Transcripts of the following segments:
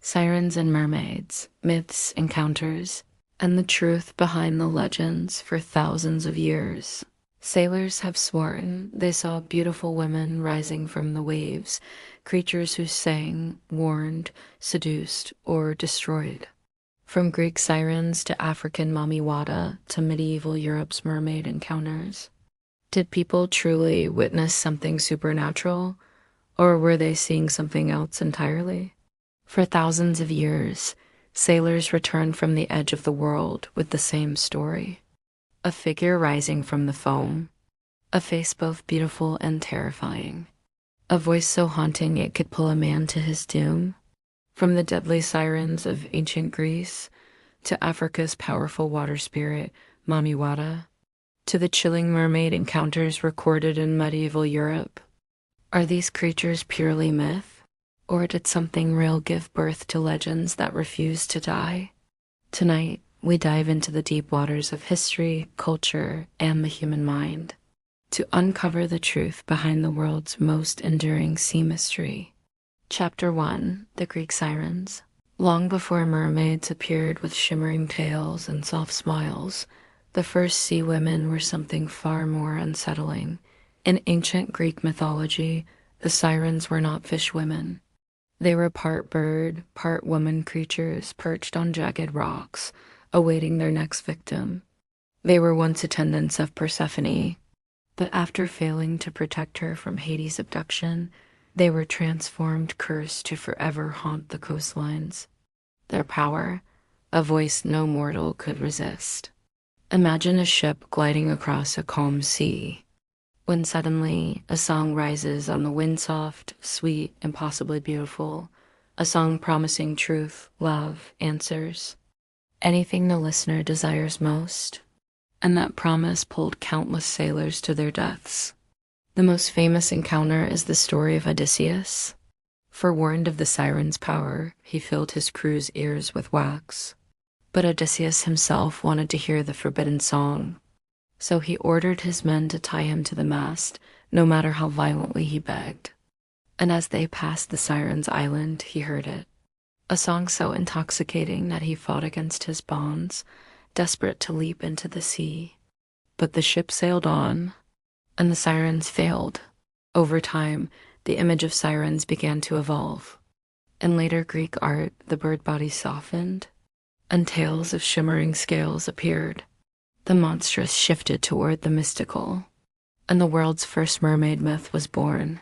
Sirens and mermaids, myths, encounters, and the truth behind the legends for thousands of years. Sailors have sworn they saw beautiful women rising from the waves, creatures who sang, warned, seduced, or destroyed. From Greek sirens to African Mami Wata to medieval Europe's mermaid encounters. Did people truly witness something supernatural, or were they seeing something else entirely? For thousands of years, sailors returned from the edge of the world with the same story. A figure rising from the foam, a face both beautiful and terrifying, a voice so haunting it could pull a man to his doom. From the deadly sirens of ancient Greece to Africa's powerful water spirit, Mami Wata, to the chilling mermaid encounters recorded in medieval Europe. Are these creatures purely myth, or did something real give birth to legends that refuse to die? Tonight, we dive into the deep waters of history, culture, and the human mind to uncover the truth behind the world's most enduring sea mystery. Chapter 1: The Greek Sirens. Long before mermaids appeared with shimmering tails and soft smiles, the first sea women were something far more unsettling. In ancient Greek mythology, the sirens were not fish women. They were part bird, part woman creatures perched on jagged rocks, awaiting their next victim. They were once attendants of Persephone, but after failing to protect her from Hades' abduction, they were transformed, cursed to forever haunt the coastlines. Their power, a voice no mortal could resist. Imagine a ship gliding across a calm sea, when suddenly a song rises on the wind, soft, sweet, and possibly beautiful, a song promising truth, love, answers, anything the listener desires most. And that promise pulled countless sailors to their deaths. The most famous encounter is the story of Odysseus. Forewarned of the siren's power, he filled his crew's ears with wax. But Odysseus himself wanted to hear the forbidden song, so he ordered his men to tie him to the mast, no matter how violently he begged. And as they passed the Sirens' Island, he heard it, a song so intoxicating that he fought against his bonds, desperate to leap into the sea. But the ship sailed on, and the sirens failed. Over time, the image of sirens began to evolve. In later Greek art, the bird body softened, and tails of shimmering scales appeared. The monstrous shifted toward the mystical, and the world's first mermaid myth was born.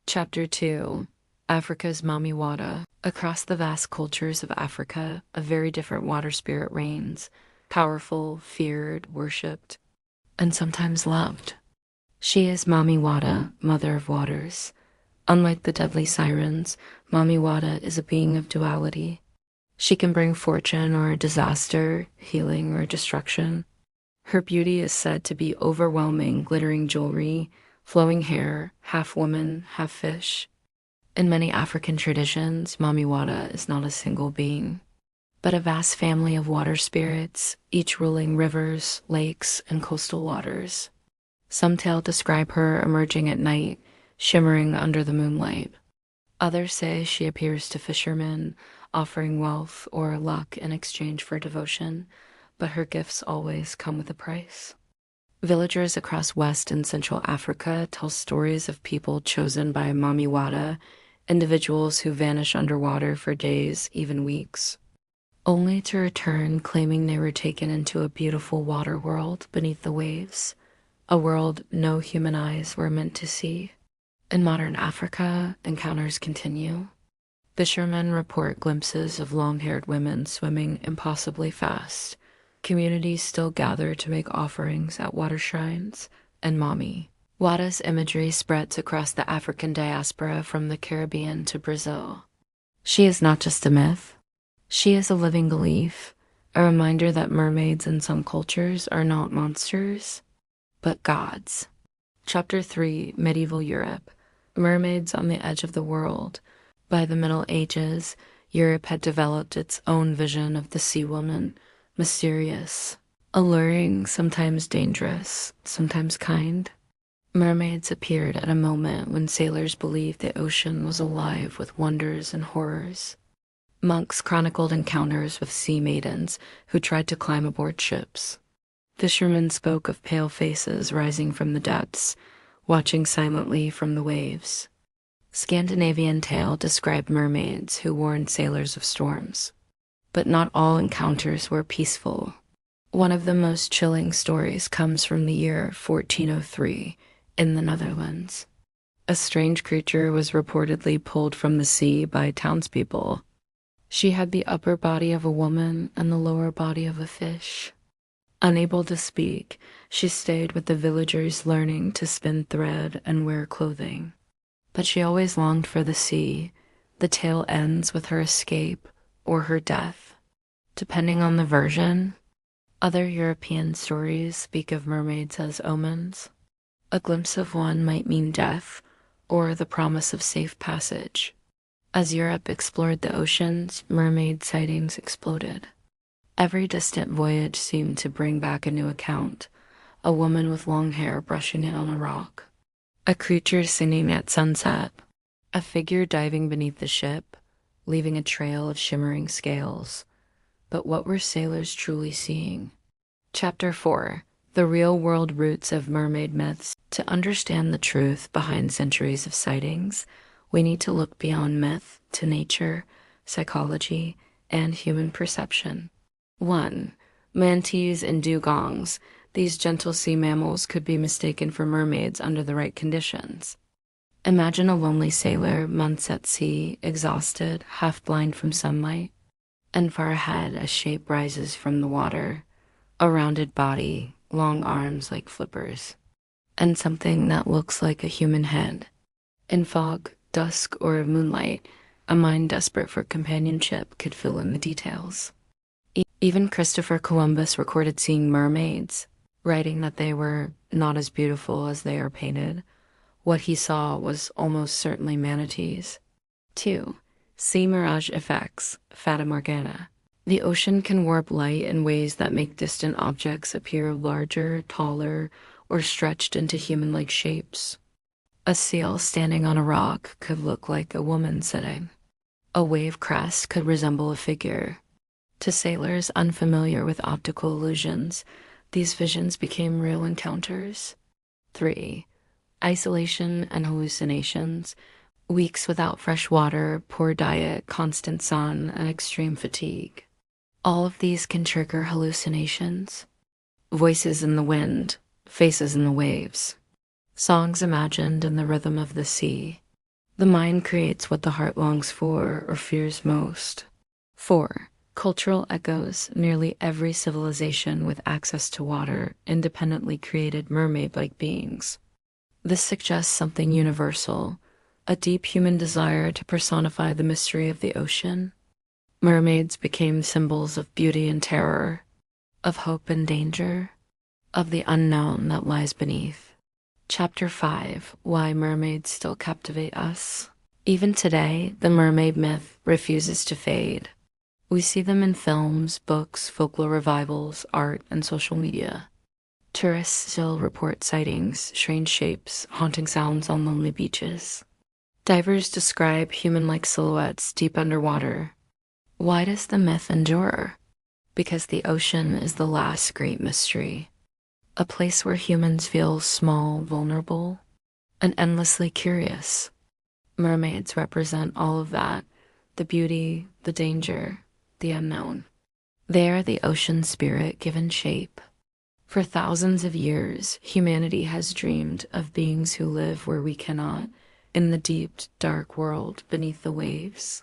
Chapter 2: Africa's Mami Wata. Across the vast cultures of Africa, a very different water spirit reigns, powerful, feared, worshipped, and sometimes loved. She is Mami Wata, Mother of Waters. Unlike the deadly sirens, Mami Wata is a being of duality. She can bring fortune or disaster, healing or destruction. Her beauty is said to be overwhelming, glittering jewelry, flowing hair, half woman, half fish. In many African traditions, Mami Wata is not a single being, but a vast family of water spirits, each ruling rivers, lakes, and coastal waters. Some tales describe her emerging at night, shimmering under the moonlight. Others say she appears to fishermen, offering wealth or luck in exchange for devotion, but her gifts always come with a price. Villagers across West and Central Africa tell stories of people chosen by Mami Wata, individuals who vanish underwater for days, even weeks, only to return claiming they were taken into a beautiful water world beneath the waves, a world no human eyes were meant to see. In modern Africa, encounters continue. Fishermen report glimpses of long-haired women swimming impossibly fast. Communities still gather to make offerings at water shrines, and Mami Wata's imagery spreads across the African diaspora from the Caribbean to Brazil. She is not just a myth. She is a living belief, a reminder that mermaids in some cultures are not monsters, but gods. Chapter 3: Medieval Europe. Mermaids on the edge of the world. By the Middle Ages, Europe had developed its own vision of the sea woman, mysterious, alluring, sometimes dangerous, sometimes kind. Mermaids appeared at a moment when sailors believed the ocean was alive with wonders and horrors. Monks chronicled encounters with sea maidens who tried to climb aboard ships. Fishermen spoke of pale faces rising from the depths, watching silently from the waves. Scandinavian tale described mermaids who warned sailors of storms. But not all encounters were peaceful. One of the most chilling stories comes from the year 1403 in the Netherlands. A strange creature was reportedly pulled from the sea by townspeople. She had the upper body of a woman and the lower body of a fish. Unable to speak, she stayed with the villagers learning to spin thread and wear clothing. But she always longed for the sea. The tale ends with her escape or her death, depending on the version. Other European stories speak of mermaids as omens. A glimpse of one might mean death or the promise of safe passage. As Europe explored the oceans, mermaid sightings exploded. Every distant voyage seemed to bring back a new account: a woman with long hair brushing it on a rock, a creature singing at sunset, a figure diving beneath the ship, leaving a trail of shimmering scales. But what were sailors truly seeing? Chapter 4: The Real-World Roots of Mermaid Myths. To understand the truth behind centuries of sightings, we need to look beyond myth to nature, psychology, and human perception. 1. Manatees and dugongs. These gentle sea mammals could be mistaken for mermaids under the right conditions. Imagine a lonely sailor, months at sea, exhausted, half blind from sunlight, and far ahead a shape rises from the water, a rounded body, long arms like flippers, and something that looks like a human head. In fog, dusk, or moonlight, a mind desperate for companionship could fill in the details. Even Christopher Columbus recorded seeing mermaids, writing that they were not as beautiful as they are painted. What he saw was almost certainly manatees. 2. Sea mirage effects, Fata Morgana. The ocean can warp light in ways that make distant objects appear larger, taller, or stretched into human-like shapes. A seal standing on a rock could look like a woman sitting. A wave crest could resemble a figure. To sailors unfamiliar with optical illusions, these visions became real encounters. 3. Isolation and hallucinations. Weeks without fresh water, poor diet, constant sun, and extreme fatigue. All of these can trigger hallucinations. Voices in the wind, faces in the waves, songs imagined in the rhythm of the sea. The mind creates what the heart longs for or fears most. 4. Cultural echoes. Nearly every civilization with access to water independently created mermaid-like beings. This suggests something universal, a deep human desire to personify the mystery of the ocean. Mermaids became symbols of beauty and terror, of hope and danger, of the unknown that lies beneath. Chapter 5: Why mermaids still captivate us. Even today, the mermaid myth refuses to fade. We see them in films, books, folklore revivals, art, and social media. Tourists still report sightings, strange shapes, haunting sounds on lonely beaches. Divers describe human-like silhouettes deep underwater. Why does the myth endure? Because the ocean is the last great mystery. A place where humans feel small, vulnerable, and endlessly curious. Mermaids represent all of that: the beauty, the danger, the unknown. They are the ocean spirit given shape. For thousands of years, humanity has dreamed of beings who live where we cannot, in the deep, dark world beneath the waves.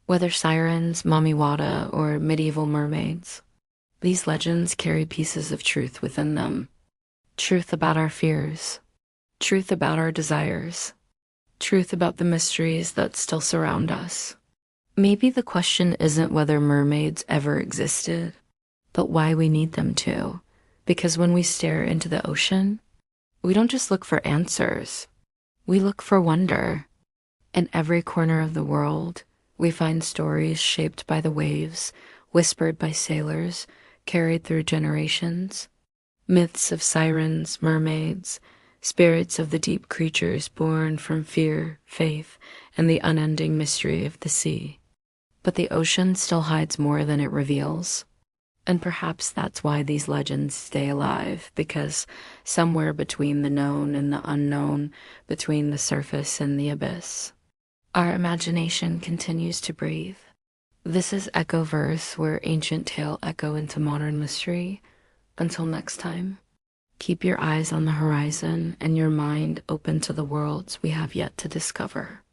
Whether sirens, Mami Wata, or medieval mermaids, these legends carry pieces of truth within them. Truth about our fears, truth about our desires, truth about the mysteries that still surround us. Maybe the question isn't whether mermaids ever existed, but why we need them to. Because when we stare into the ocean, we don't just look for answers, we look for wonder. In every corner of the world, we find stories shaped by the waves, whispered by sailors, carried through generations. Myths of sirens, mermaids, spirits of the deep creatures born from fear, faith, and the unending mystery of the sea. But the ocean still hides more than it reveals. And perhaps that's why these legends stay alive, because somewhere between the known and the unknown, between the surface and the abyss, our imagination continues to breathe. This is EchoVerse, where ancient tale echo into modern mystery. Until next time, keep your eyes on the horizon and your mind open to the worlds we have yet to discover.